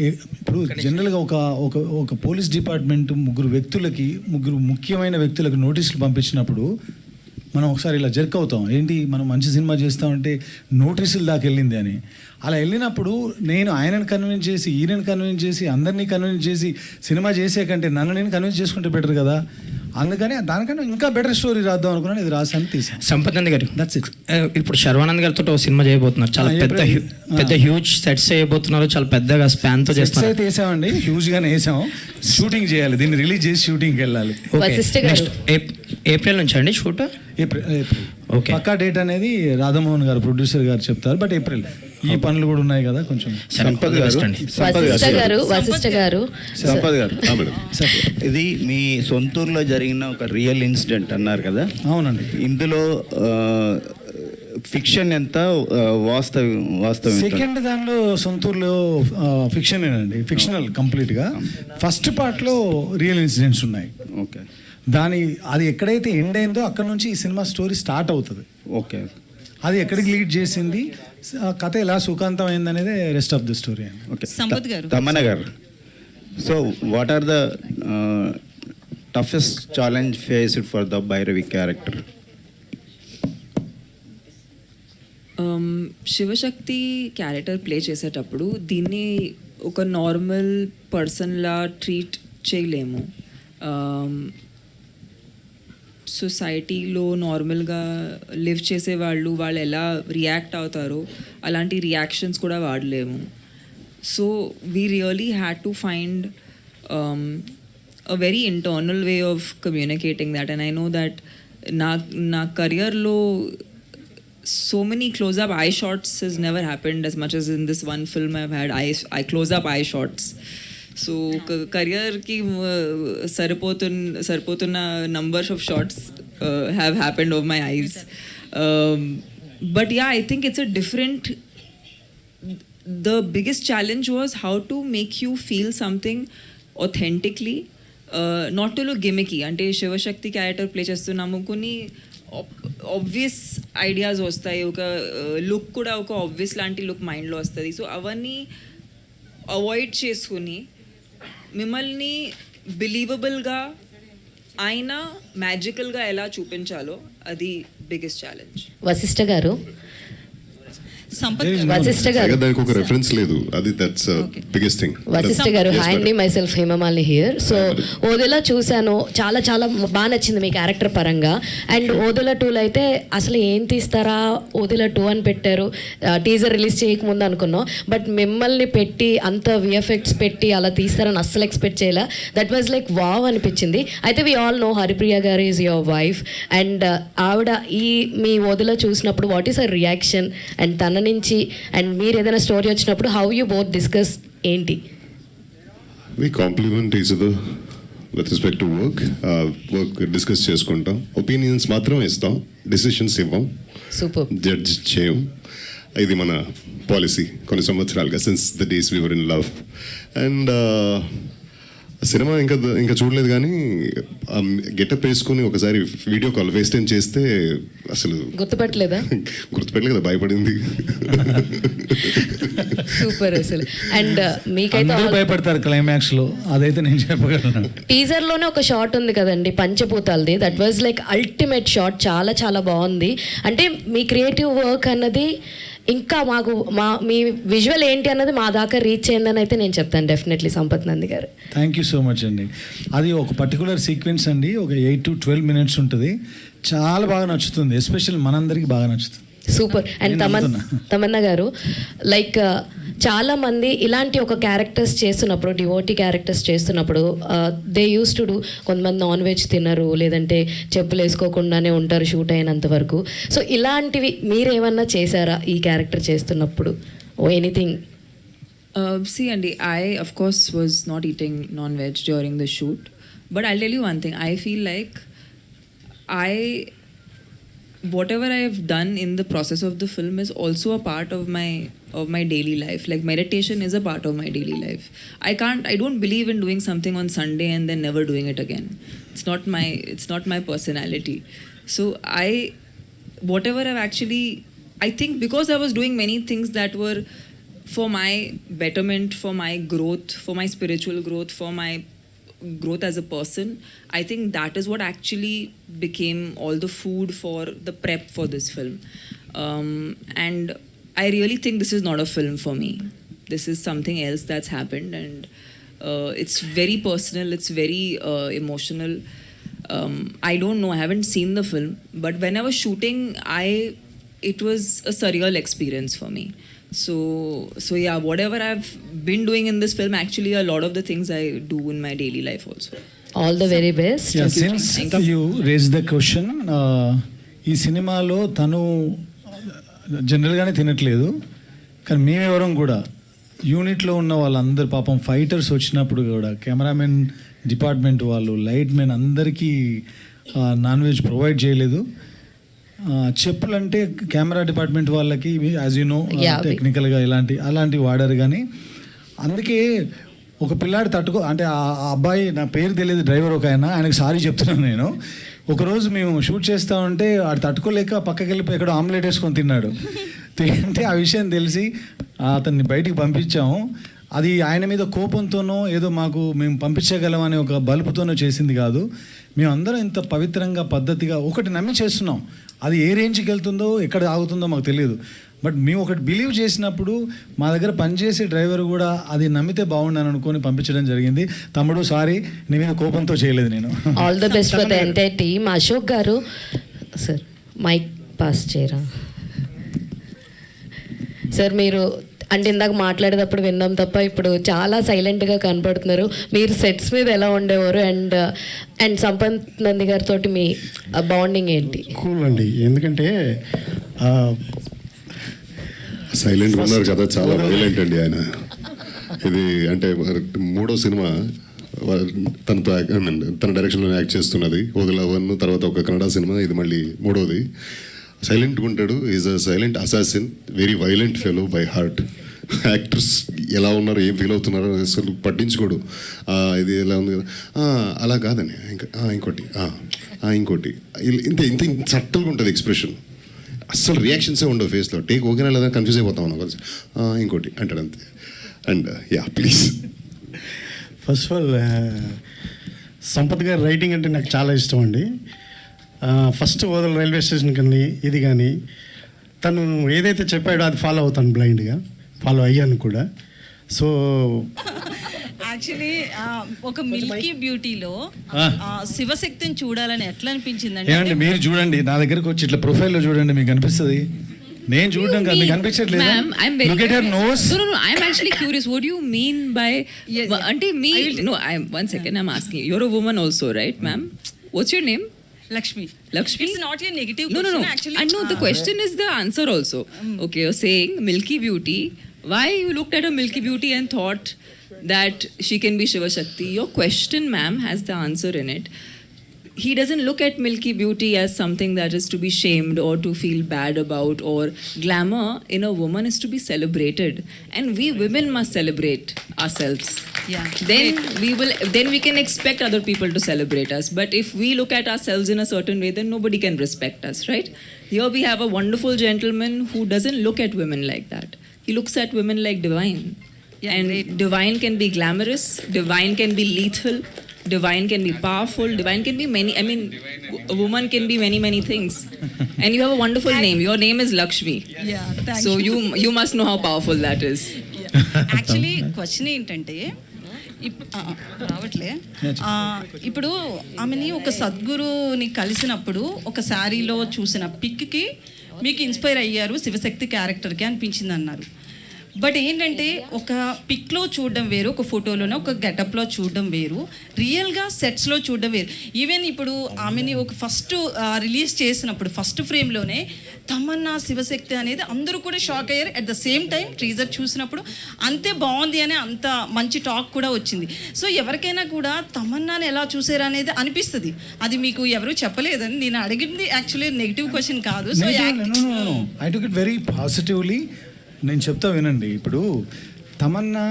ఇప్పుడు జనరల్గా ఒక ఒక ఒక పోలీస్ డిపార్ట్మెంట్ ముగ్గురు ముఖ్యమైన వ్యక్తులకు నోటీసులు పంపించినప్పుడు మనం ఒకసారి ఇలా జర్క్ అవుతాం. ఏంటి మనం మంచి సినిమా చేస్తామంటే నోటీసులు దాకా వెళ్ళింది అని. అలా వెళ్ళినప్పుడు నేను ఆయనను కన్విన్స్ చేసి ఈయనను కన్విన్స్ చేసి అందరినీ కన్విన్స్ చేసి సినిమా చేసే కంటే నన్ను నేను కన్విన్స్ చేసుకుంటే బెటర్ కదా. అందుకని దానికన్నా ఇంకా బెటర్ స్టోరీ రాద్దాం అనుకున్నాను. ఇది రాసాను, తీసాను. సంపత్ గారు, దట్స్ ఇట్. ఇప్పుడు శర్వానంద్ గారితో ఒక సినిమా చేయబోతున్నారు. చాలా పెద్ద హ్యూజ్ సెట్స్ చేయబోతున్నారు. చాలా పెద్దగా స్పాన్ తో చేస్తారు. అయితే వేసామండి, హ్యూజ్ గానే వేసాం. షూటింగ్ చేయాలి, దీన్ని రిలీజ్ చేసి షూటింగ్కి వెళ్ళాలి. ఏప్రిల్ నుంచి అండి షూట్? ఏప్రిల్. ఓకే, పక్కా డేట్ అనేది రాధామోహన్ గారు ప్రొడ్యూసర్ గారు చెప్తారు. But April. ఈ పనులు కూడా ఉన్నాయి కదా కొంచెం. సంపత్ గారు, ఇది మీ సొంతూరులో జరిగిన ఒక రియల్ ఇన్సిడెంట్ అన్నారు కదా. అవునండి. ఇందులో ఫిక్షన్ ఎంత వాస్తవం? సెకండ్ దానిలో సొంతూరులో ఫిక్షనేనండి, ఫిక్షనల్ కంప్లీట్గా. ఫస్ట్ పార్ట్లో రియల్ ఇన్సిడెంట్స్ ఉన్నాయి. ఓకే, అది ఎక్కడైతే ఎండ్ అయిందో అక్కడ నుంచి ఈ సినిమా స్టోరీ స్టార్ట్ అవుతుంది. ఓకే, అది ఎక్కడికి లీడ్ చేసింది, కథ ఎలా సుఖాంతం అయింది అనేది రెస్ట్ ఆఫ్ ది స్టోరీ అండి. ఓకే, తమన్నా గారు, so what are the toughest challenge faced for the Bhairavi character? Shivashakti character play చేసేటప్పుడు దీన్ని ఒక నార్మల్ పర్సన్లా ట్రీట్ చేయలేము. సొసైటీలో నార్మల్గా లివ్ చేసేవాళ్ళు ఎలా రియాక్ట్ అవుతారో అలాంటి రియాక్షన్స్ కూడా వాడలేము. So we really had to find a very internal way of communicating that. And I know that నా కెరియర్లో so many close-up eye shots has never happened as much as in this one film I've had close-up eye shots. So career ki saripotuna numbers of shots have happened over my eyes. But yeah, I think it's a different, the biggest challenge was how to make you feel something authentically, not to look gimmicky. Ante Shivashakti character play chestunnamo koni obvious ideas వస్తాయి, ఒక look కూడా ఒక obvious లాంటి look మైండ్లో వస్తుంది. So అవన్నీ avoid చేసుకుని మిమ్మల్ని బిలీవబుల్గా అయినా మ్యాజికల్గా ఎలా చూపించాలో అది బిగ్గెస్ట్ ఛాలెంజ్. వశిష్ఠ గారు, దానికి ఒక రెఫరెన్స్ లేదు, అది దట్స్ బిగ్గెస్ట్ థింగ్. వశిష్ఠ గారు, హాయ్ అండి, myself Hemamalini here. So Odela చూశాను, చాలా చాలా బాగా నచ్చింది మీ క్యారెక్టర్ పరంగా. అండ్ ఓదెలా 2లో అయితే అసలు ఏం తీస్తారా, ఓదెలా 2 అని పెట్టారు. టీజర్ రిలీజ్ చేయకముందు అనుకున్నాం, బట్ మిమ్మల్ని పెట్టి అంత విఎఫ్ఎక్స్ పెట్టి అలా తీస్తారని అస్సలు ఎక్స్పెక్ట్ చేయలే. దట్ వాజ్ లైక్ వావ్ అనిపించింది. అయితే వి ఆల్ నో హరిప్రియ గారు ఈజ్ యువర్ వైఫ్. అండ్ ఆవిడ ఈ మీ ఓదెలా చూసినప్పుడు what is her reaction, and తన నుంచి అండ్ మీరు ఏదైనా స్టోరీ వచ్చినప్పుడు హౌ యూ బోత్ డిస్కస్ ఏంటి? We complement each other with respect to work discuss చేసుకుంటాం. ఒపీనియన్స్ మాత్రం ఇస్తాం, డిసిషన్స్ ఇవ్వం, సూపర్, జడ్జ్ చేయం. ఇది మన పాలసీ కొన్ని సంవత్సరాలుగా, since the days we were in love. అండ్ సినిమా ఇంకా చూడలేదు, కానీ గెటప్ వేసుకుని ఒకసారి వీడియో కాల్ ఫేస్ టైం చేస్తే అసలు గుర్తుపెట్టలేదు కదా, భయపడింది. సూపర్ అసలు. అండ్ మీకైతే భయపడతారు క్లైమాక్స్ లో, అదైతే నేను చెప్పగలను. టీజర్ లోనే ఒక షాట్ ఉంది కదండి పంచభూతాలది, that was like ultimate shot, చాలా చాలా బాగుంది. అంటే మీ క్రియేటివ్ వర్క్ అన్నది ఇంకా మాకు మీ విజువల్ ఏంటి అన్నది మా దాకా రీచ్ అయిందని అయితే నేను చెప్తాను డెఫినెట్లీ. సంపత్ నంది గారు, థ్యాంక్ యూ సో మచ్ అండి. అది ఒక పర్టికులర్ సీక్వెన్స్ అండి, ఒక 8 to 12 minutes ఉంటుంది. చాలా బాగా నచ్చుతుంది, ఎస్పెషల్ మనందరికీ బాగా నచ్చుతుంది. సూపర్. అండ్ తమన్నా గారు, లైక్ చాలా మంది ఇలాంటి ఒక క్యారెక్టర్స్ చేస్తున్నప్పుడు, డివోటీ క్యారెక్టర్స్ చేస్తున్నప్పుడు దే యూస్ టు డూ, కొంతమంది నాన్ వెజ్ తినరు, లేదంటే చెప్పులు వేసుకోకుండానే ఉంటారు షూట్ అయినంత వరకు. సో ఇలాంటివి మీరేమన్నా చేశారా ఈ క్యారెక్టర్ చేస్తున్నప్పుడు? ఓ anything? See Andy, I of course was not eating non-veg during the shoot, but I'll tell you one thing, I feel like whatever I have done in the process of the film is also a part of my daily life. Like meditation is a part of my daily life. I don't believe in doing something on Sunday and then never doing it again. It's not my personality. So whatever I've actually, I think because I was doing many things that were for my betterment, for my growth, for my spiritual growth, for my growth as a person, I think that is what actually became all the food for the prep for this film. And I really think this is not a film for me. This is something else that's happened, and it's very personal, it's very emotional. I don't know, I haven't seen the film, but when I was shooting, it was a surreal experience for me. So yeah, whatever I've been doing in this film, actually a lot of the things I do in my daily life also. All the very best. Since you raise the question, ఈ సినిమాలో తను జనరల్గానే తినట్లేదు, కానీ మేమెవరం కూడా యూనిట్లో ఉన్న వాళ్ళందరూ పాపం ఫైటర్స్ వచ్చినప్పుడు కూడా కెమెరామెన్ డిపార్ట్మెంట్ వాళ్ళు, లైట్ మెన్ అందరికీ నాన్ వెజ్ ప్రొవైడ్ చేయలేదు. చెప్పులు అంటే కెమెరా డిపార్ట్మెంట్ వాళ్ళకి యాజ్ యూ నో టెక్నికల్గా అలాంటివి వాడారు. కానీ అందుకే ఒక పిల్లాడి అంటే ఆ అబ్బాయి, నా పేరు తెలియదు, డ్రైవర్ ఒక ఆయనకు సారీ చెప్తున్నాను నేను. ఒకరోజు మేము షూట్ చేస్తూ ఉంటే ఆడు తట్టుకోలేక పక్కకి వెళ్ళిపోయి ఎక్కడో ఆమ్లెట్ వేసుకొని తిన్నాడు. తింటే ఆ విషయం తెలిసి అతన్ని బయటికి పంపించాము. అది ఆయన మీద కోపంతోనో ఏదో మేము పంపించగలమనే ఒక బలుపుతోనో చేసింది కాదు. మేమందరం ఇంత పవిత్రంగా పద్ధతిగా ఒకటి నమ్మి చేస్తున్నాం. అది ఏ రేంజ్కి వెళ్తుందో ఎక్కడ ఆగుతుందో మాకు తెలియదు. బట్ మేము ఒకటి బిలీవ్ చేసినప్పుడు మా దగ్గర పనిచేసే డ్రైవర్ కూడా అది నమ్మితే బాగుండని అనుకొని పంపించడం జరిగింది. తమ్ముడు సారీ, నీ మీద కోపంతో చేయలేదు నేను. All the best for the entire team. Ashok garu sir mic pass చేయరా సార్. మీరు అంటే ఇందాక మాట్లాడేటప్పుడు విన్నాం తప్ప ఇప్పుడు చాలా సైలెంట్గా కనపడుతున్నారు. మీరు సెట్స్ మీద ఎలా ఉండేవారు, అండ్ సంపత్ నంది గారితో మీ బాండింగ్ ఏంటి? కూల్ అండి, ఎందుకంటే సైలెంట్గా ఉన్నారు కదా, చాలా వైలెంట్ అండి ఆయన. ఇది అంటే 3వ సినిమా తనతో తన డైరెక్షన్లో యాక్ట్ చేస్తున్నది. వదిలవన్ తర్వాత ఒక కన్నడ సినిమా, ఇది మళ్ళీ 3వది. సైలెంట్గా ఉంటాడు. Is a silent assassin, very violent fellow by heart. Actors ఎలా ఉన్నారు, ఏం ఫీల్ అవుతున్నారో అసలు పట్టించుకోడు. ఇది ఎలా ఉంది కదా, అలా కాదని ఇంకోటి ఇంకోటి ఇంత ఇంత సట్టల్గా ఉంటుంది ఎక్స్ప్రెషన్. అస్సలు రియాక్షన్సే ఉండవు ఫేస్లో. టేక్ ఓకేనా లేదా కన్ఫ్యూజ్ అయిపోతాం మనం కొంచెం. ఇంకోటి అంటాడు అంతే. And yeah please. First of all Sampath గారి రైటింగ్ అంటే నాకు చాలా ఇష్టం అండి. ఫస్ట్ వదల రైల్వే స్టేషన్ కానీ ఇది కానీ తను ఏదైతే చెప్పాడో అది ఫాలో అవుతాను, బ్లైండ్గా ఫాలో అయ్యాను కూడా. సో యాక్చువల్లీ ఒక మిల్కీ బ్యూటీలో శివశక్తిని చూడాలని ఎట్లా అనిపించిందండి? ఏమండి మీరు చూడండి, నా దగ్గరకు వచ్చి ఇట్లా ప్రొఫైల్లో చూడండి, మీకు అనిపిస్తుంది. నేను చూడడం కాదు, మీకు అనిపించట్లేదు. Ma'am, look at her nose. No, I'm actually curious. What do you mean by? Auntie, no. One second. I'm asking. You're a woman also, right, ma'am? What's your name? Lakshmi. It's not a negative No. question. Actually, I know the question is the answer also. Okay, you're saying Milky Beauty. Why you looked at a Milky Beauty and thought that she can be Shiva Shakti? Your question, ma'am, has the answer in it. He doesn't look at Milky Beauty as something that is to be shamed or to feel bad about, or glamour in a woman is to be celebrated, and we women must celebrate ourselves. Yeah. Then we can expect other people to celebrate us. But if we look at ourselves in a certain way, then nobody can respect us, right? Here we have a wonderful gentleman who doesn't look at women like that. He looks at women like divine. Yeah, and great. divine can be glamorous, divine can be lethal, divine can be powerful, divine can be many. I mean, a woman can be many, many things. And you have a wonderful name. Your name is Lakshmi. Yeah, thank So you. you must know how powerful that is. Actually question ఏంటంటే రావట్లే. ఇప్పుడు ఆమెని ఒక సద్గురుని కలిసినప్పుడు ఒక శారీలో చూసిన పిక్కి మీకు ఇన్స్పైర్ అయ్యారు శివశక్తి క్యారెక్టర్కి అనిపించింది అన్నారు. బట్ ఏంటంటే ఒక పిక్లో చూడడం వేరు, ఒక ఫోటోలోనే ఒక గెటప్లో చూడడం వేరు, రియల్గా సెట్స్లో చూడడం వేరు. ఈవెన్ ఇప్పుడు ఆమెని ఒక ఫస్ట్ రిలీజ్ చేసినప్పుడు ఫస్ట్ ఫ్రేమ్లోనే తమన్నా శివశక్తి అనేది అందరూ కూడా షాక్ అయ్యారు. At the same time teaser చూసినప్పుడు అంతే బాగుంది అని అంత మంచి టాక్ కూడా వచ్చింది. సో ఎవరికైనా కూడా తమన్నాని ఎలా చూసారు అనేది అనిపిస్తుంది. అది మీకు ఎవరు చెప్పలేదని నేను అడిగింది యాక్చువల్లీ నెగిటివ్ క్వశ్చన్ కాదు. So I took it very positively. నేను చెప్తా వినండి. ఇప్పుడు తమన్నా